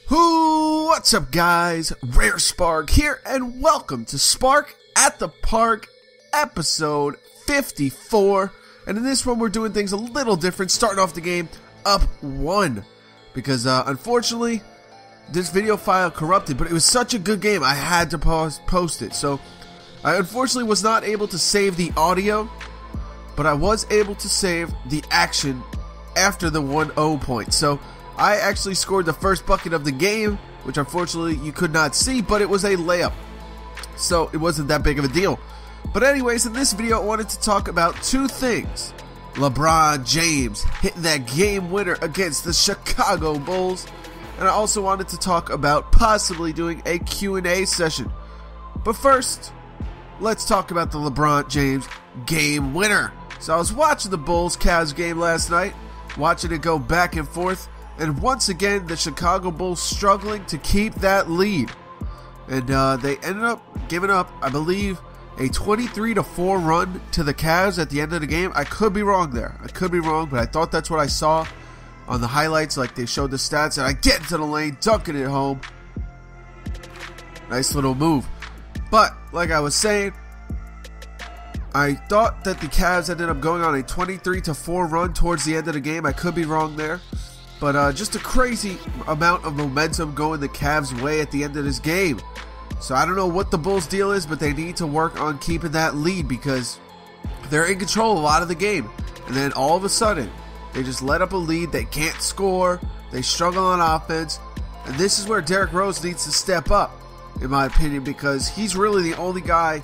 What's up, guys? Rare Spark here, and welcome to Spark at the Park, episode 54. And in this one, we're doing things a little different, starting off the game up 1. Because, unfortunately, this video file corrupted, but it was such a good game, I had to post it. So, I unfortunately was not able to save the audio, but I was able to save the action after the 1-0 point. So, I actually scored the first bucket of the game, which unfortunately you could not see, but it was a layup. So, it wasn't that big of a deal. But anyways, in this video, I wanted to talk about two things. LeBron James hitting that game winner against the Chicago Bulls. And I also wanted to talk about possibly doing a Q&A session. But first, let's talk about the LeBron James game winner. So I was watching the Bulls-Cavs game last night, watching it go back and forth. And once again, the Chicago Bulls struggling to keep that lead. And they ended up giving up, I believe, a 23-4 run to the Cavs at the end of the game. I could be wrong there. I could be wrong, but I thought that's what I saw on the highlights. Like, they showed the stats, and I get into the lane, dunking it home. Nice little move. But, like I was saying, I thought that the Cavs ended up going on a 23-4 run towards the end of the game. I could be wrong there. But just a crazy amount of momentum going the Cavs' way at the end of this game. So I don't know what the Bulls' deal is, but they need to work on keeping that lead because they're in control a lot of the game. And then all of a sudden, they just let up a lead. They can't score. They struggle on offense. And this is where Derrick Rose needs to step up, in my opinion, because he's really the only guy,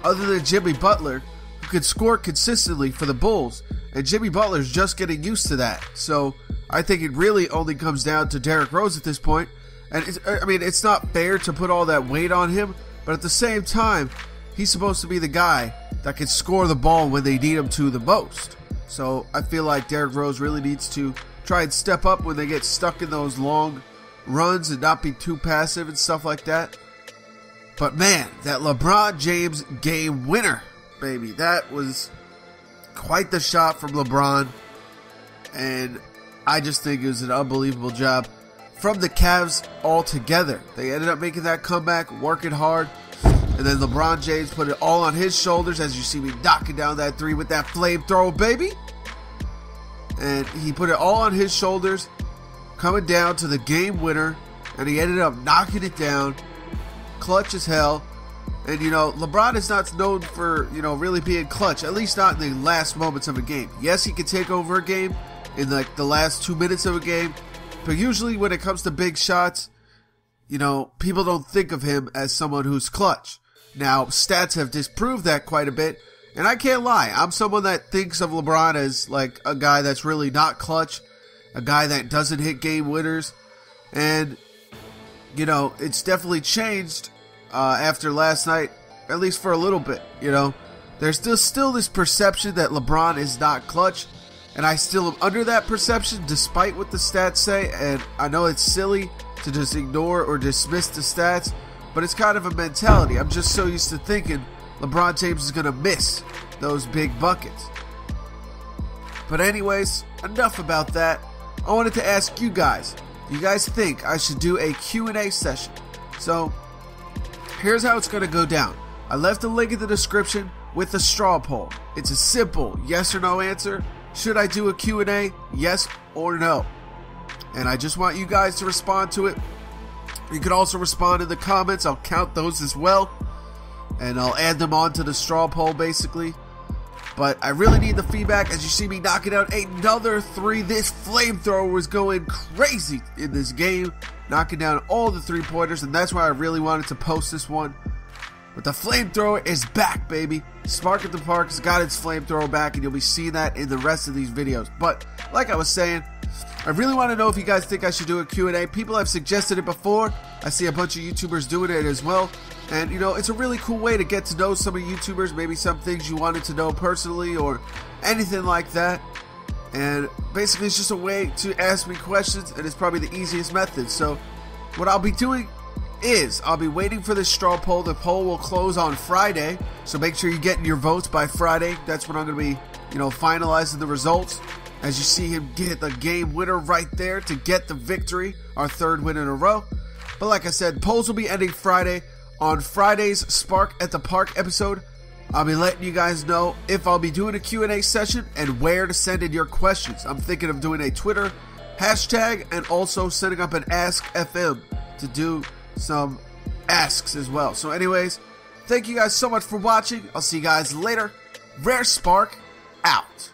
other than Jimmy Butler, who could score consistently for the Bulls. And Jimmy Butler's just getting used to that. So I think it really only comes down to Derrick Rose at this point. And it's not fair to put all that weight on him, but at the same time, he's supposed to be the guy that can score the ball when they need him to the most. So I feel like Derrick Rose really needs to try and step up when they get stuck in those long runs and not be too passive and stuff like that. But man, that LeBron James game winner, baby, that was quite the shot from LeBron. And I just think it was an unbelievable job from the Cavs altogether. They ended up making that comeback, working hard, and then LeBron James put it all on his shoulders, as you see me knocking down that three with that flamethrower, baby. And he put it all on his shoulders, coming down to the game winner, and he ended up knocking it down, clutch as hell. And, LeBron is not known for, really being clutch, at least not in the last moments of a game. Yes, he can take over a game in, the last 2 minutes of a game, but usually when it comes to big shots, people don't think of him as someone who's clutch. Now, stats have disproved that quite a bit, and I can't lie. I'm someone that thinks of LeBron as, like, a guy that's really not clutch, a guy that doesn't hit game winners, and, it's definitely changed after last night, at least for a little bit, There's still this perception that LeBron is not clutch, and I still am under that perception despite what the stats say, and I know it's silly to just ignore or dismiss the stats, but it's kind of a mentality. I'm just so used to thinking LeBron James is going to miss those big buckets. But anyways, enough about that. I wanted to ask you guys, do you guys think I should do a Q&A session? So, here's how it's going to go down. I left a link in the description with a straw poll. It's a simple yes or no answer. Should I do a Q&A? Yes or no? And I just want you guys to respond to it. You can also respond in the comments. I'll count those as well. And I'll add them onto the straw poll, basically. But I really need the feedback. As you see me knocking out another three. This flamethrower was going crazy in this game. Knocking down all the three-pointers. And that's why I really wanted to post this one. But the flamethrower is back, baby. Spark at the Park has got its flamethrower back, and you'll be seeing that in the rest of these videos. But, like I was saying, I really want to know if you guys think I should do a Q&A. People have suggested it before. I see a bunch of YouTubers doing it as well. And, it's a really cool way to get to know some of YouTubers, maybe some things you wanted to know personally or anything like that. And basically, it's just a way to ask me questions, and it's probably the easiest method. So, what I'll be doing is I'll be waiting for this straw poll. The poll will close on Friday, so make sure you get your votes by Friday. That's when I'm going to be, finalizing the results. as you see him get the game winner right there to get the victory, our third win in a row. But like I said, polls will be ending Friday. On Friday's Spark at the Park episode, I'll be letting you guys know if I'll be doing a Q&A session and where to send in your questions. I'm thinking of doing a Twitter hashtag and also setting up an Ask FM to do some asks as well. So anyways, thank you guys so much for watching. I'll see you guys later. Rare Spark out.